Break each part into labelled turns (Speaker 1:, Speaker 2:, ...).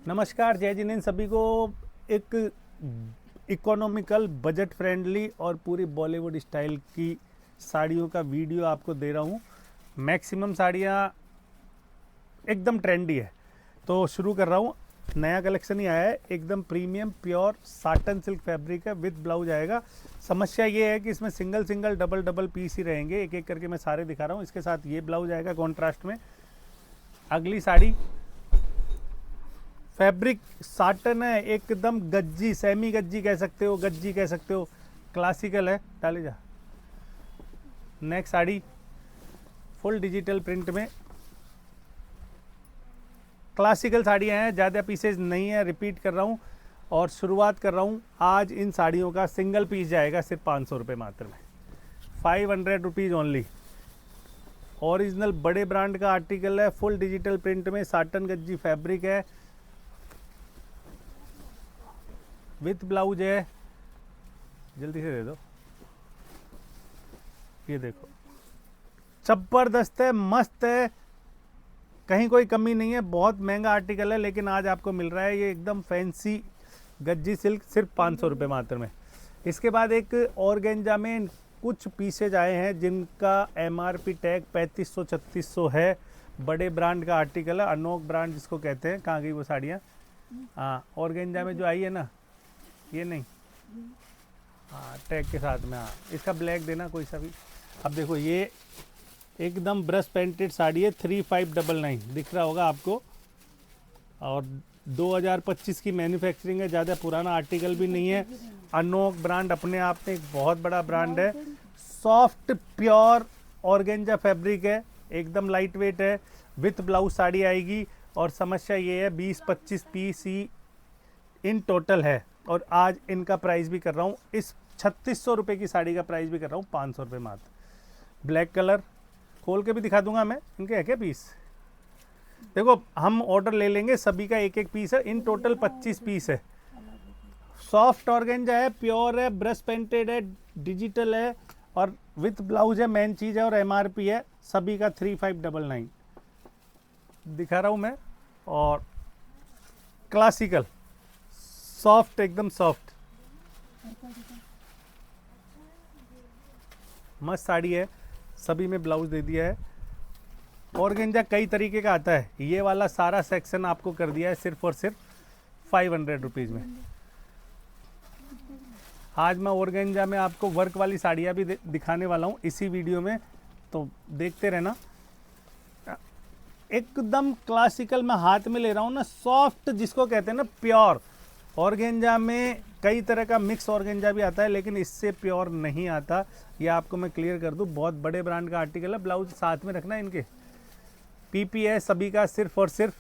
Speaker 1: नमस्कार, जय जिनेंद्र सभी को। एक इकोनॉमिकल, बजट फ्रेंडली और पूरी बॉलीवुड स्टाइल की साड़ियों का वीडियो आपको दे रहा हूँ। मैक्सिमम साड़ियाँ एकदम ट्रेंडी है, तो शुरू कर रहा हूँ। नया कलेक्शन ही आया है, एकदम premium pure satin silk fabric है, विद ब्लाउज आएगा। समस्या ये है कि इसमें single single double double piece ही रहेंगे, एक एक करके मैं सारे दिखा रहा हूँ। इसके साथ ये ब्लाउज आएगा कॉन्ट्रास्ट में। अगली साड़ी फैब्रिक साटन है, एकदम गज्जी, सेमी गज्जी कह सकते हो, गज्जी कह सकते हो, क्लासिकल है। डाले जा। Next sari full digital print में, क्लासिकल साड़ियाँ हैं, ज़्यादा पीसेज नहीं है, रिपीट कर रहा हूँ। और शुरुआत कर रहा हूँ आज इन साड़ियों का। सिंगल पीस जाएगा सिर्फ 500 रुपये मात्र में, 500 रुपीज़ ओनली। ओरिजिनल बड़े ब्रांड का आर्टिकल है, फुल डिजिटल प्रिंट में, साटन गज्जी फैब्रिक है, विथ ब्लाउज है। जल्दी से दे दो। ये देखो, जबरदस्त है, मस्त है, कहीं कोई कमी नहीं है। बहुत महंगा आर्टिकल है, लेकिन आज आपको मिल रहा है ये एकदम फैंसी गज्जी सिल्क सिर्फ 500 रुपये मात्र में। इसके बाद एक ऑर्गेंजा में कुछ पीसेज आए हैं जिनका MRP टैग 3500-3600 है। बड़े ब्रांड का आर्टिकल है, अनोक ब्रांड जिसको कहते हैं। कहाँ गई वो साड़ियाँ? हाँ, ऑर्गेंजा में जो आई है ना, ये नहीं, हाँ टैग के साथ में। हाँ, इसका ब्लैक देना कोई सा भी। अब देखो, ये एकदम ब्रश पेंटेड साड़ी है, 3599 दिख रहा होगा आपको। और 2025 की मैन्युफैक्चरिंग है, ज़्यादा पुराना आर्टिकल भी नहीं है। अनोक ब्रांड अपने आप में एक बहुत बड़ा ब्रांड है। सॉफ्ट प्योर ऑर्गेंजा फैब्रिक है, एकदम लाइट वेट है, विथ ब्लाउज साड़ी आएगी। और समस्या ये है 20-25 पीस ही इन टोटल है, और आज इनका प्राइस भी कर रहा हूँ, इस 3600 रुपये की साड़ी का प्राइस भी कर रहा हूँ 500 रुपये मात्र। ब्लैक कलर खोल के भी दिखा दूंगा मैं। इनके है क्या पीस? देखो, हम ऑर्डर ले लेंगे, सभी का एक एक पीस है, इन टोटल 25 पीस है। सॉफ्ट ऑर्गेंजा है, प्योर है, ब्रश पेंटेड है, डिजिटल है, और विथ ब्लाउज है, मेन चीज़ है। और MRP है सभी का 3599 दिखा रहा हूँ मैं। और क्लासिकल सॉफ्ट, एकदम सॉफ्ट मस्त साड़ी है, सभी में ब्लाउज दे दिया है। ऑर्गेंजा कई तरीके का आता है, ये वाला सारा सेक्शन आपको कर दिया है सिर्फ और सिर्फ 500 रुपीज़ में। आज मैं ऑर्गेंजा में आपको वर्क वाली साड़ियाँ भी दिखाने वाला हूँ इसी वीडियो में, तो देखते रहना। एकदम क्लासिकल मैं हाथ में ले रहा हूँ ना, सॉफ्ट जिसको कहते हैं ना, प्योर। ऑर्गेंजा में कई तरह का मिक्स ऑर्गेंजा भी आता है, लेकिन इससे प्योर नहीं आता, ये आपको मैं क्लियर कर दूँ। बहुत बड़े ब्रांड का आर्टिकल है, ब्लाउज साथ में रखना इनके। PP है सभी का सिर्फ और सिर्फ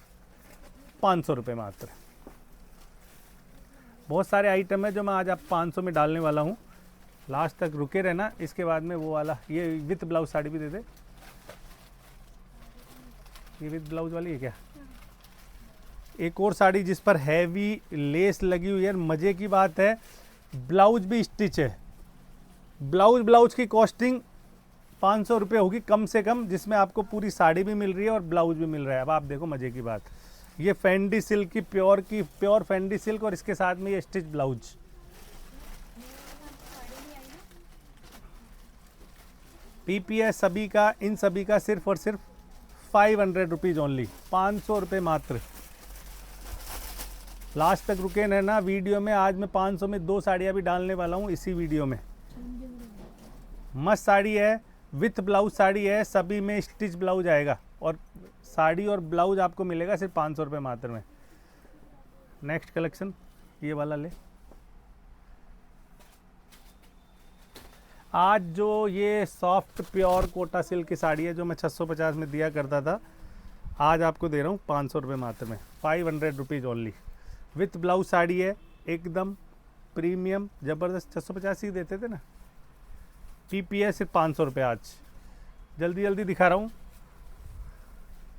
Speaker 1: 500 रुपये मात्र। बहुत सारे आइटम है जो मैं आज आप 500 में डालने वाला हूँ, लास्ट तक रुके रहना। इसके बाद में वो वाला, ये विथ ब्लाउज साड़ी भी दे दे। ये विथ ब्लाउज वाली है क्या? एक और साड़ी जिस पर हैवी लेस लगी हुई है, मज़े की बात है, ब्लाउज भी स्टिच है। ब्लाउज की कॉस्टिंग 500 रुपये होगी कम से कम, जिसमें आपको पूरी साड़ी भी मिल रही है और ब्लाउज भी मिल रहा है। अब आप देखो मज़े की बात, ये फेंडी सिल्क की प्योर फेंडी सिल्क, और इसके साथ में ये स्टिच ब्लाउज। PP है सभी का, इन सभी का सिर्फ और सिर्फ 500 रुपीज़ ओनली, 500 रुपये मात्र। लास्ट तक रुके रहना वीडियो में। आज मैं 500 में 2 साड़ियाँ भी डालने वाला हूँ इसी वीडियो में। मस्त साड़ी है, विथ ब्लाउज साड़ी है, सभी में स्टिच ब्लाउज आएगा, और साड़ी और ब्लाउज आपको मिलेगा सिर्फ 500 रुपये मात्र में। नेक्स्ट कलेक्शन ये वाला ले। आज जो ये सॉफ्ट प्योर कोटा सिल्क की साड़ी है, जो मैं 650 में दिया करता था, आज आपको दे रहा हूँ 500 रुपये मात्र में, 500 rupees only. With blouse sari है, एकदम प्रीमियम ज़बरदस्त। 650 ही देते थे ना। PP है सिर्फ 500 रुपये आज। जल्दी जल्दी दिखा रहा हूँ,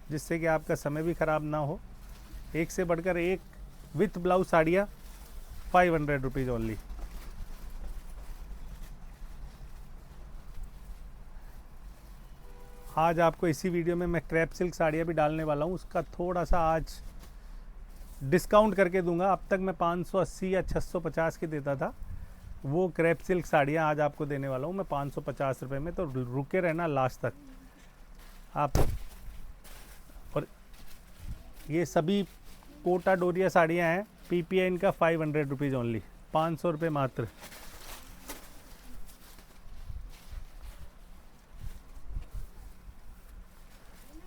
Speaker 1: जिससे कि आपका समय भी ख़राब ना हो। एक से बढ़कर एक विथ ब्लाउज साड़ियाँ 500 रुपीज़ ओनली। आज आपको इसी वीडियो में मैं क्रैप सिल्क साड़ियाँ भी डालने वाला हूँ, उसका थोड़ा सा आज डिस्काउंट करके दूंगा। अब तक मैं 580 या 650 की देता था, वो क्रेप सिल्क साड़ियाँ आज आपको देने वाला हूँ मैं 550 रुपये में। तो रुके रहना लास्ट तक आप। और ये सभी कोटा डोरिया साड़ियाँ हैं, पीपीआई इनका 500 रुपीज़ ओनली, 500 रुपये मात्र।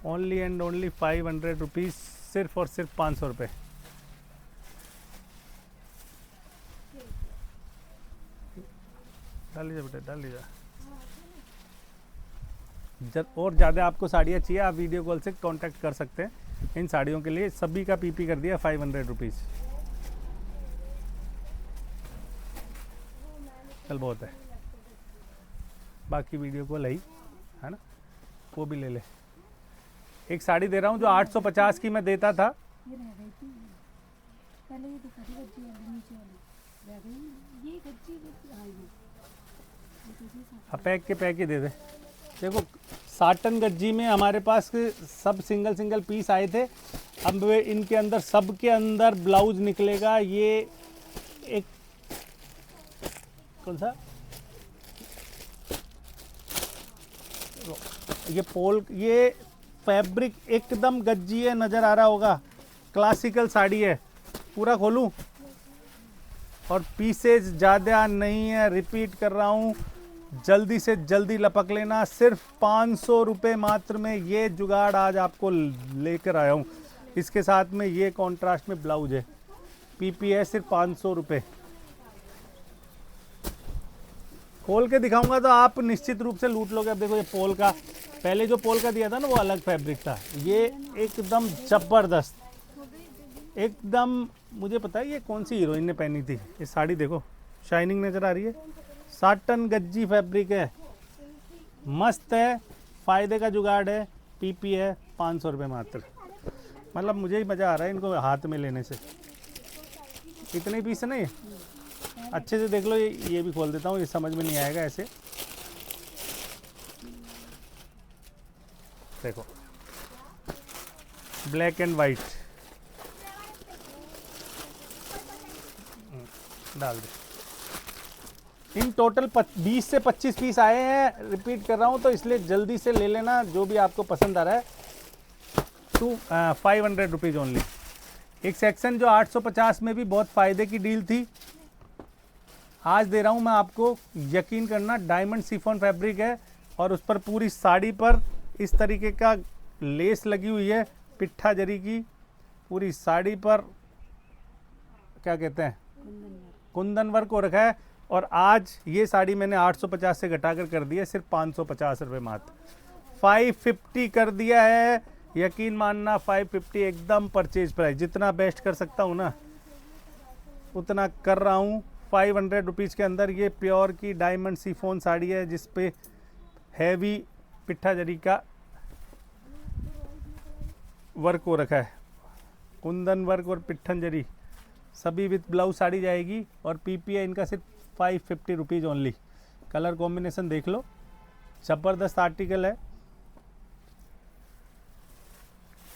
Speaker 1: ओनली एंड ओनली 500 रुपीज़, सिर्फ और सिर्फ 500 रुपये। डाल लीजिए बेटा, डाल लीजिए। और ज़्यादा आपको साड़ियाँ चाहिए, आप वीडियो कॉल से कांटेक्ट कर सकते हैं इन साड़ियों के लिए। सभी का पीपी कर दिया 500 रुपीज़। चल बहुत है, बाकी वीडियो कॉल है ना, वो भी ले ले। एक साड़ी दे रहा हूँ जो 850 की मैं देता था।
Speaker 2: ये रह गई थी पहले, ये दिखा दी गज्जी वाली नीचे वाली रह गई, ये गज्जी आएगी।
Speaker 1: हाँ पैक के पैक ही दे दे। देखो साटन गज्जी में हमारे पास सब सिंगल सिंगल पीस आए थे, अब वे इनके अंदर सब के अंदर ब्लाउज निकलेगा। ये एक कौन सा, ये पोल, ये फैब्रिक एकदम गज्जी है, नज़र आ रहा होगा, क्लासिकल साड़ी है। पूरा खोलूं, और पीसेज ज़्यादा नहीं है, रिपीट कर रहा हूँ, जल्दी से जल्दी लपक लेना। सिर्फ 500 रुपये मात्र में ये जुगाड़ आज आपको लेकर आया हूँ। इसके साथ में ये कॉन्ट्रास्ट में ब्लाउज है, पीपी है, सिर्फ 500 रुपये। खोल के दिखाऊंगा तो आप निश्चित रूप से लूट लोगे। अब देखो ये पोल का, पहले जो पोल का दिया था ना वो अलग फैब्रिक था, ये एकदम ज़बरदस्त, एकदम। मुझे पता है ये कौन सी हीरोइन ने पहनी थी ये साड़ी, देखो शाइनिंग नज़र आ रही है। साटन गज्जी फैब्रिक है, मस्त है, फ़ायदे का जुगाड़ है, पीपी है, 500 रुपये मात्र। मतलब मुझे ही मज़ा आ रहा है इनको हाथ में लेने से। इतने पीस है ना ये, अच्छे से देख लो। ये भी खोल देता हूँ, ये समझ में नहीं आएगा ऐसे। देखो ब्लैक एंड वाइट, डाल दे। इन टोटल 20 से 25 पीस आए हैं, रिपीट कर रहा हूँ, तो इसलिए जल्दी से ले लेना जो भी आपको पसंद आ रहा है। 500 रुपीज़ ओनली। एक सेक्शन जो 850 में भी बहुत फ़ायदे की डील थी, आज दे रहा हूँ मैं आपको, यकीन करना। डायमंड शिफॉन फैब्रिक है और उस पर पूरी साड़ी पर इस तरीके का लेस लगी हुई है, पिट्ठा जरी की, पूरी साड़ी पर क्या कहते हैं, कुंदन वर्क हो रखा है। और आज ये साड़ी मैंने 850 से घटाकर कर दिया, सिर्फ 550 रुपये मात्र। 550 कर दिया है, यकीन मानना 550 एकदम परचेज प्राइस। जितना बेस्ट कर सकता हूँ ना उतना कर रहा हूँ। 500 रुपीज़ के अंदर ये प्योर की डायमंड शिफॉन साड़ी है, जिस पे हैवी पिट्ठा जरी का वर्क हो रखा है, कुंदन वर्क और पिट्ठन जरी सभी विथ ब्लाउज साड़ी जाएगी। और पीपीआई इनका सिर्फ 550 रुपीज़ ओनली। कलर कॉम्बिनेशन देख लो, ज़बरदस्त आर्टिकल है,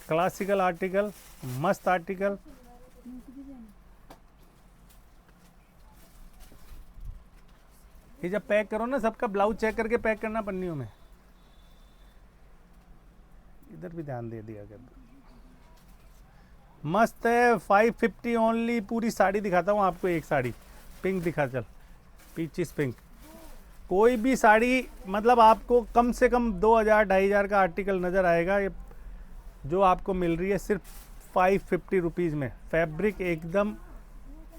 Speaker 1: क्लासिकल आर्टिकल, मस्त आर्टिकल। ये जब पैक करो ना, सबका ब्लाउज चेक करके पैक करना पन्नियों में। इधर भी ध्यान दे दिया कर। मस्त है, 550 ओनली। पूरी साड़ी दिखाता हूँ आपको, एक साड़ी पिंक दिखा, चल पीचिस पिंक। कोई भी साड़ी मतलब आपको कम से कम 2000-2500 का आर्टिकल नज़र आएगा। ये जो आपको मिल रही है सिर्फ 550 रुपीज़ में। फैब्रिक एकदम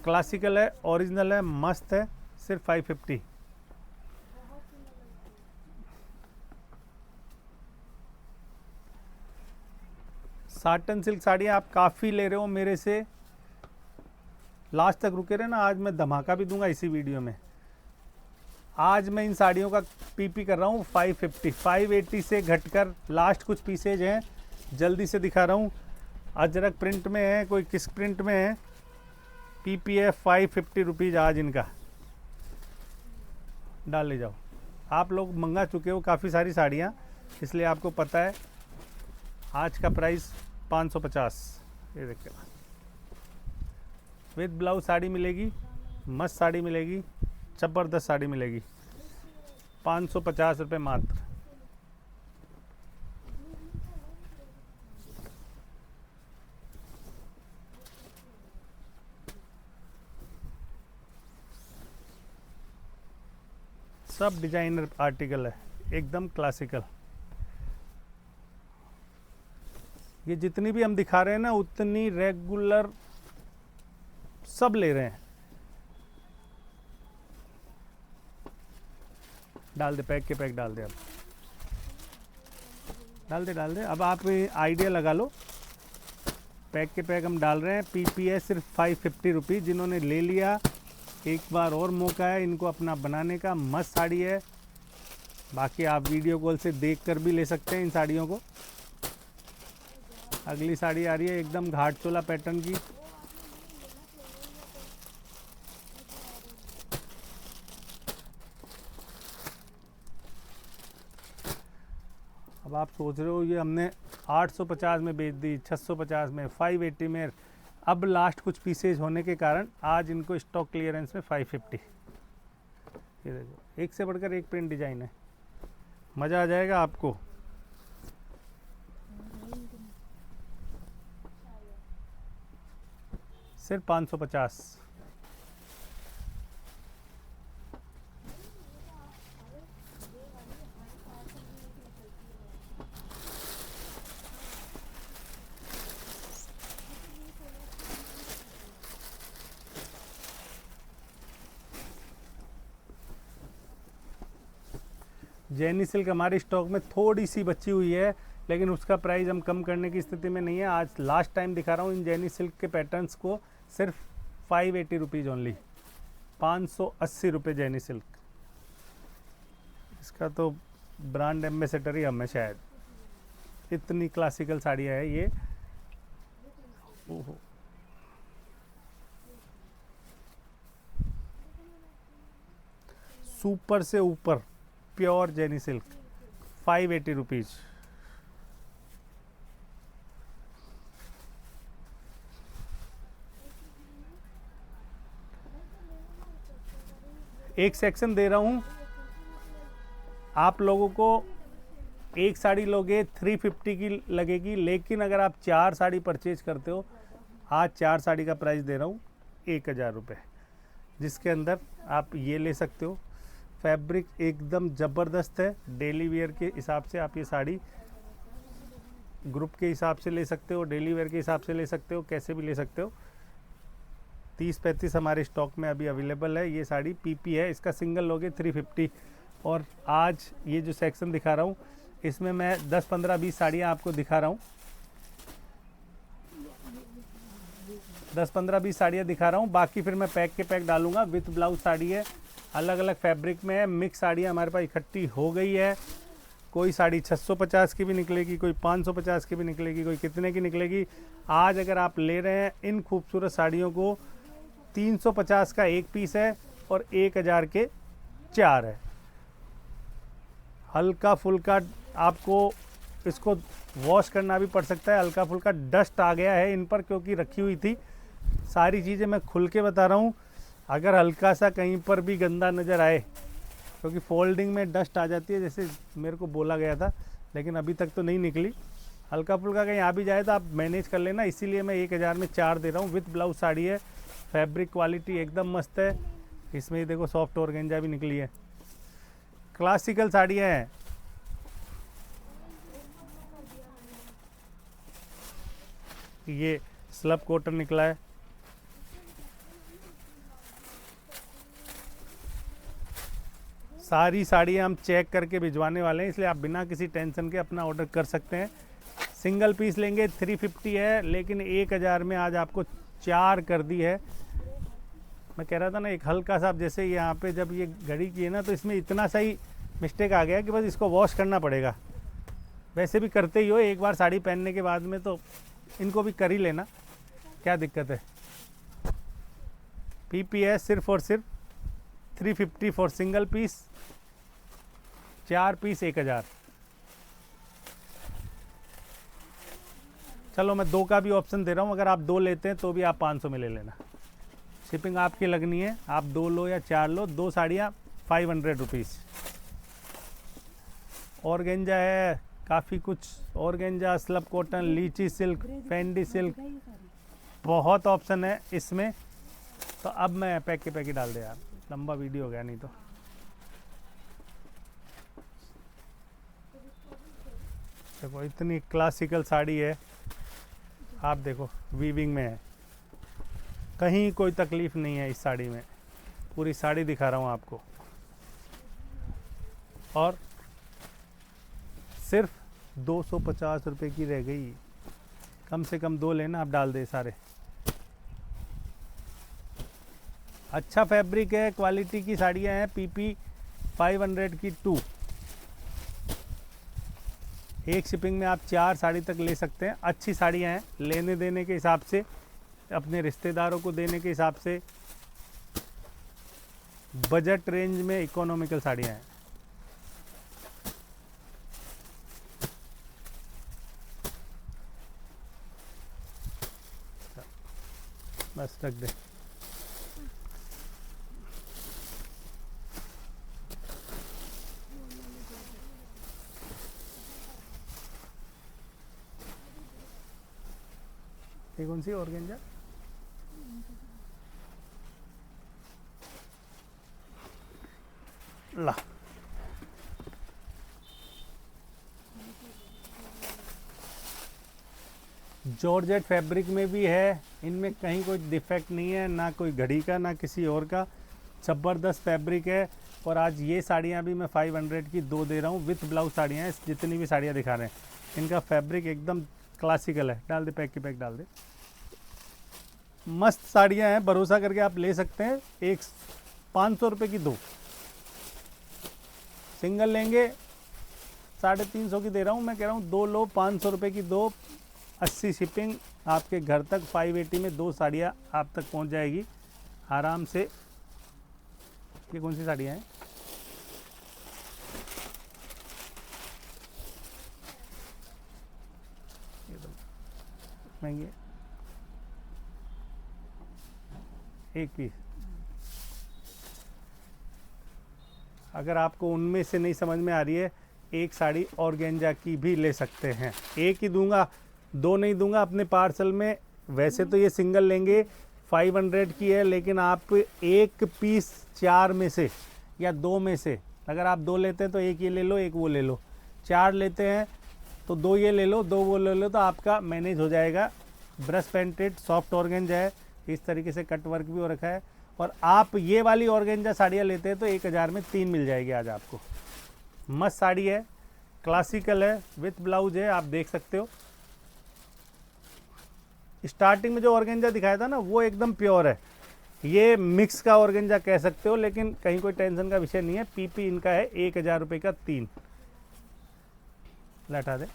Speaker 1: क्लासिकल है, ओरिजिनल है, मस्त है, सिर्फ 550। साटन सिल्क साड़ियाँ आप काफ़ी ले रहे हो मेरे से, लास्ट तक रुके रहे ना। आज मैं धमाका भी दूंगा इसी वीडियो में। आज मैं इन साड़ियों का पीपी कर रहा हूँ 550, 580 से घटकर लास्ट कुछ पीसेज हैं, जल्दी से दिखा रहा हूँ। अजरक प्रिंट में है, कोई किस प्रिंट में है, पीपी है 550 रुपीज़ आज इनका। डाल ले जाओ। आप लोग मंगा चुके हो काफ़ी सारी साड़ियाँ, इसलिए आपको पता है। आज का प्राइस 550। ये देखिए विद ब्लाउज साड़ी मिलेगी, मस्त साड़ी मिलेगी, ज़बरदस्त साड़ी मिलेगी। 550 रुपये मात्र। सब डिजाइनर आर्टिकल है, एकदम क्लासिकल। ये जितनी भी हम दिखा रहे हैं ना, उतनी रेगुलर सब ले रहे हैं। डाल दे, पैक के पैक डाल दे। अब डाल दे। अब आप आइडिया लगा लो। पैक के पैक हम डाल रहे हैं। पीपी है सिर्फ 550 रुपीज़। जिन्होंने ले लिया, एक बार और मौका है इनको अपना बनाने का। मस्त साड़ी है। बाकी आप वीडियो कॉल से देख कर भी ले सकते हैं इन साड़ियों को। अगली साड़ी आ रही है एकदम घाट चोला पैटर्न की। अब आप सोच रहे हो ये हमने 850 में बेच दी, 650 में, 580 में। अब लास्ट कुछ पीसेज होने के कारण आज इनको स्टॉक क्लियरेंस में 550। ये देखो, एक से बढ़कर एक प्रिंट डिजाइन है। मज़ा आ जाएगा आपको। सिर्फ 550। जैनी सिल्क हमारे स्टॉक में थोड़ी सी बची हुई है, लेकिन उसका प्राइस हम कम करने की स्थिति में नहीं है। आज लास्ट टाइम दिखा रहा हूँ इन जैनी सिल्क के पैटर्न्स को सिर्फ 580 रुपीज़ ओनली। 580 रुपये जैनी सिल्क। इसका तो ब्रांड एम्बेसडर ही हम है शायद। इतनी क्लासिकल साड़ियाँ है ये। ओहो, सुपर से ऊपर प्योर जैनी सिल्क 580 रुपीज़। एक सेक्शन दे रहा हूँ आप लोगों को। एक साड़ी लोगे 350 की लगेगी, लेकिन अगर आप 4 साड़ी परचेज करते हो, आज 4 साड़ी का प्राइस दे रहा हूँ 1000 रुपये, जिसके अंदर आप ये ले सकते हो। फैब्रिक एकदम ज़बरदस्त है। डेली वेयर के हिसाब से आप ये साड़ी ग्रुप के हिसाब से ले सकते हो, डेली वेयर के हिसाब से ले सकते हो, कैसे भी ले सकते हो। 30-35 हमारे स्टॉक में अभी अवेलेबल है। ये साड़ी पीपी है, इसका सिंगल लोगे 350। और आज ये जो सेक्शन दिखा रहा हूँ इसमें मैं 10, 15, 20 साड़ियाँ आपको दिखा रहा हूँ। 10, 15, 20 साड़ियाँ दिखा रहा हूँ। बाकी फिर मैं पैक के पैक डालूंगा। विथ ब्लाउज साड़ी है, अलग अलग फैब्रिक में है। मिक्स साड़ियाँ हमारे पास इकट्ठी हो गई है। कोई साड़ी 650 की भी निकलेगी, कोई 550 की भी निकलेगी, कोई कितने की निकलेगी। आज अगर आप ले रहे हैं इन खूबसूरत साड़ियों को, 350 का एक पीस है और 1000 के 4 है। हल्का फुल्का आपको इसको वॉश करना भी पड़ सकता है। हल्का फुल्का डस्ट आ गया है इन पर, क्योंकि रखी हुई थी। सारी चीज़ें मैं खुल के बता रहा हूँ। अगर हल्का सा कहीं पर भी गंदा नज़र आए, क्योंकि फोल्डिंग में डस्ट आ जाती है जैसे मेरे को बोला गया था, लेकिन अभी तक तो नहीं निकली। हल्का फुल्का कहीं आ भी जाए तो आप मैनेज कर लेना। इसीलिए मैं 1000 में 4 दे रहा हूँ। विथ ब्लाउज साड़ी है। फैब्रिक क्वालिटी एकदम मस्त है। इसमें ही देखो सॉफ्ट ऑर्गेंजा भी निकली है। क्लासिकल साड़ियाँ हैं। ये स्लब कॉटन निकला है। सारी साड़ियाँ हम चेक करके भिजवाने वाले हैं, इसलिए आप बिना किसी टेंशन के अपना ऑर्डर कर सकते हैं। सिंगल पीस लेंगे 350 है, लेकिन 1000 में आज आपको 4 कर दी है। मैं कह रहा था ना, एक हल्का सा जैसे यहाँ पे जब ये घड़ी की है ना, तो इसमें इतना सा ही मिस्टेक आ गया कि बस इसको वॉश करना पड़ेगा। वैसे भी करते ही हो, एक बार साड़ी पहनने के बाद में तो इनको भी कर ही लेना, क्या दिक्कत है। पीपी है सिर्फ और सिर्फ 350 फॉर सिंगल पीस, 4 पीस 1000। चलो मैं 2 का भी ऑप्शन दे रहा हूँ, अगर आप 2 लेते हैं तो भी आप 500 में ले लेना। शिपिंग आपकी लगनी है, आप 2 लो या 4 लो, 2 साड़ियाँ 500 रुपीज़। ऑर्गेंजा है काफ़ी कुछ, ऑर्गेंजा, स्लब कॉटन, लीची सिल्क, फेंडी सिल्क,
Speaker 2: दिखाइए सारी।
Speaker 1: बहुत ऑप्शन है इसमें। तो अब मैं पैक के पैक ही डाल दे यार, लंबा वीडियो हो गया नहीं तो। देखो इतनी क्लासिकल साड़ी है, आप देखो वीविंग में है, कहीं कोई तकलीफ नहीं है इस साड़ी में। पूरी साड़ी दिखा रहा हूँ आपको, और सिर्फ 250 रुपये की रह गई। कम से कम 2 लेना, आप डाल दे सारे। अच्छा फैब्रिक है, क्वालिटी की साड़ियाँ हैं। पीपी 500 की 2, एक शिपिंग में आप 4 साड़ी तक ले सकते हैं। अच्छी साड़ियाँ हैं, लेने देने के हिसाब से, अपने रिश्तेदारों को देने के हिसाब से, बजट रेंज में इकोनॉमिकल साड़ियाँ हैं। बस रख दे। ये कौन सी ऑर्गेंजा? ला, जॉर्जेट फैब्रिक में भी है, इनमें कहीं कोई डिफेक्ट नहीं है, ना कोई घड़ी का ना किसी और का। ज़बरदस्त फैब्रिक है। और आज ये साड़ियाँ भी मैं 500 की 2 दे रहा हूँ, विथ ब्लाउज साड़ियाँ हैं। जितनी भी साड़ियाँ दिखा रहे हैं, इनका फैब्रिक एकदम क्लासिकल है। डाल दे पैक की पैक डाल दे। मस्त साड़ियाँ हैं, भरोसा करके आप ले सकते हैं। एक 500 रुपये की 2, सिंगल लेंगे 350 की दे रहा हूँ। मैं कह रहा हूँ 2 लो, 500 रुपये की 2, 80 शिपिंग आपके घर तक। 580 में 2 साड़ियाँ आप तक पहुँच जाएगी आराम से। ये कौन सी साड़ियाँ हैं? ये तो महंगी है, एक पीस। अगर आपको उनमें से नहीं समझ में आ रही है, एक साड़ी ऑर्गेंजा की भी ले सकते हैं। एक ही दूंगा, 2 नहीं दूंगा अपने पार्सल में। वैसे तो ये सिंगल लेंगे 500 की है, लेकिन आप एक पीस 4 में से या 2 में से, अगर आप 2 लेते हैं तो एक ये ले लो, एक वो ले लो। 4 लेते हैं तो 2 ये ले लो, 2 वो ले लो, तो आपका मैनेज हो जाएगा। ब्रश पेंटेड सॉफ्ट ऑर्गेंजा है, इस तरीके से कट वर्क भी हो रखा है। और आप ये वाली ऑर्गेंजा साड़ियाँ लेते हैं तो 1000 में 3 मिल जाएगी आज आपको। मस्त साड़ी है, क्लासिकल है, विथ ब्लाउज है, आप देख सकते हो। स्टार्टिंग में जो ऑर्गेंजा दिखाया था ना, वो एकदम प्योर है। ये मिक्स का ऑर्गेंजा कह सकते हो, लेकिन कहीं कोई टेंशन का विषय नहीं है। पीपी इनका है 1000 रुपये का 3। लटा दे।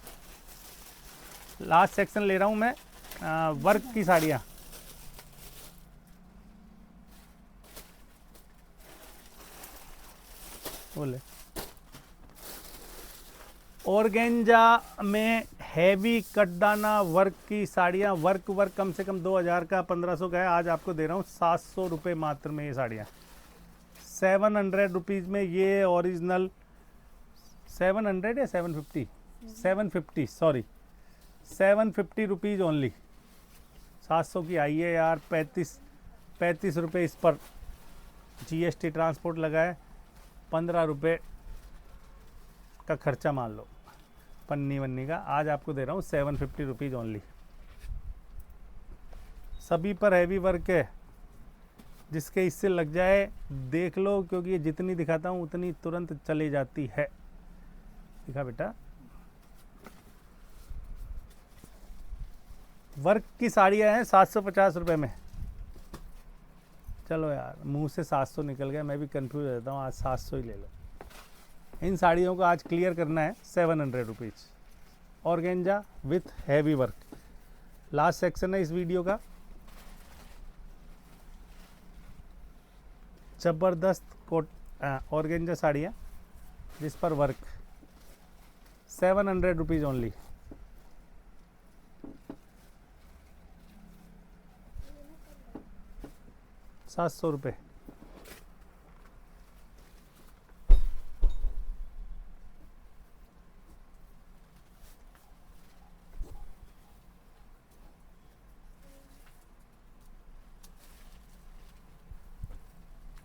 Speaker 1: लास्ट सेक्शन ले रहा हूँ मैं, वर्क की साड़ियाँ। बोले ऑर्गेंजा में हैवी कटदाना वर्क की साड़ियाँ। वर्क कम से कम 2000 का 1500 का है। आज आपको दे रहा हूँ 700 रुपये मात्र में ये साड़ियाँ। 700 रुपीज़ में ये ओरिजिनल, 700 या 750, 750 सॉरी, 750 रुपीज़ ओनली। 700 की आई है यार। 35 रुपये इस पर जीएसटी ट्रांसपोर्ट लगा है। 15 रुपये का खर्चा मान लो पन्नी वन्नी का। आज आपको दे रहा हूँ 750 रुपीज़ ओनली। सभी पर हैवी वर्क है, जिसके इससे लग जाए देख लो, क्योंकि ये जितनी दिखाता हूँ उतनी तुरंत चली जाती है। दिखा बेटा, वर्क की साड़ियाँ हैं 750 रुपये में। चलो यार, मुंह से 700 निकल गया, मैं भी कंफ्यूज हो जाता हूँ। आज 700 ही ले लो। इन साड़ियों को आज क्लियर करना है 700 rupees. Organza with heavy work. Last section है इस वीडियो का। ज़बरदस्त कोट ऑर्गेंजा साड़ियाँ जिस पर वर्क। 700 rupees only. 700 रुपये।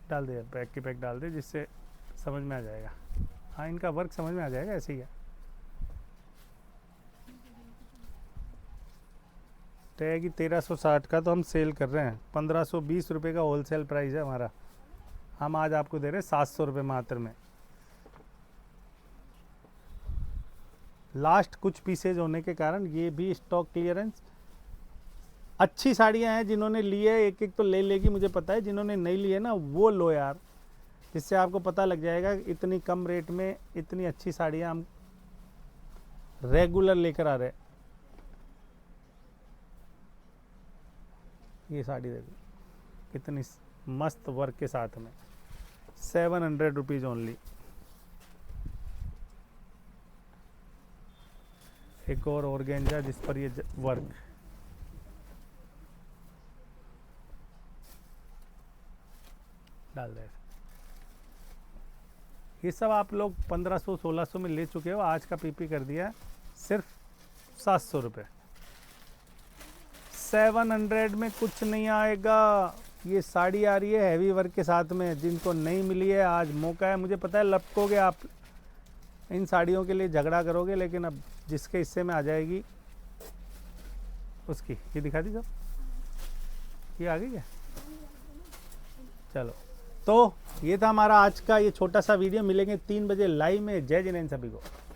Speaker 1: डाल दे, पैक की पैक डाल दे, जिससे समझ में आ जाएगा। हाँ, इनका वर्क समझ में आ जाएगा, ऐसे ही है। टैग ही 1360 का तो हम सेल कर रहे हैं, 1520 रुपये का होलसेल प्राइस है हमारा। हम आज आपको दे रहे हैं 700 रुपये मात्र में। लास्ट कुछ पीसेज होने के कारण ये भी स्टॉक क्लियरेंस। अच्छी साड़ियाँ हैं, जिन्होंने ली है एक एक तो ले लेगी, मुझे पता है। जिन्होंने नहीं ली है ना, वो लो यार, जिससे आपको पता लग जाएगा इतनी कम रेट में इतनी अच्छी साड़ियाँ हम रेगुलर लेकर आ रहे हैं। ये साड़ी देखो कितनी मस्त वर्क के साथ में, 700 रुपीज़ ओनली। एक और ऑर्गेंजा जिस पर ये वर्क, डाल दे। ये सब आप लोग 1500-1600 में ले चुके हो, आज का पीपी कर दिया सिर्फ 700 रुपये। 700 में कुछ नहीं आएगा। ये साड़ी आ रही है हैवी वर्क के साथ में, जिनको नहीं मिली है आज मौका है। मुझे पता है लपकोगे आप इन साड़ियों के लिए, झगड़ा करोगे, लेकिन अब जिसके हिस्से में आ जाएगी उसकी। ये दिखा दी सब, ये आ गई है। चलो, तो ये था हमारा आज का ये छोटा सा वीडियो। मिलेंगे 3 बजे लाइव में। जय जिनेंद्र सभी को।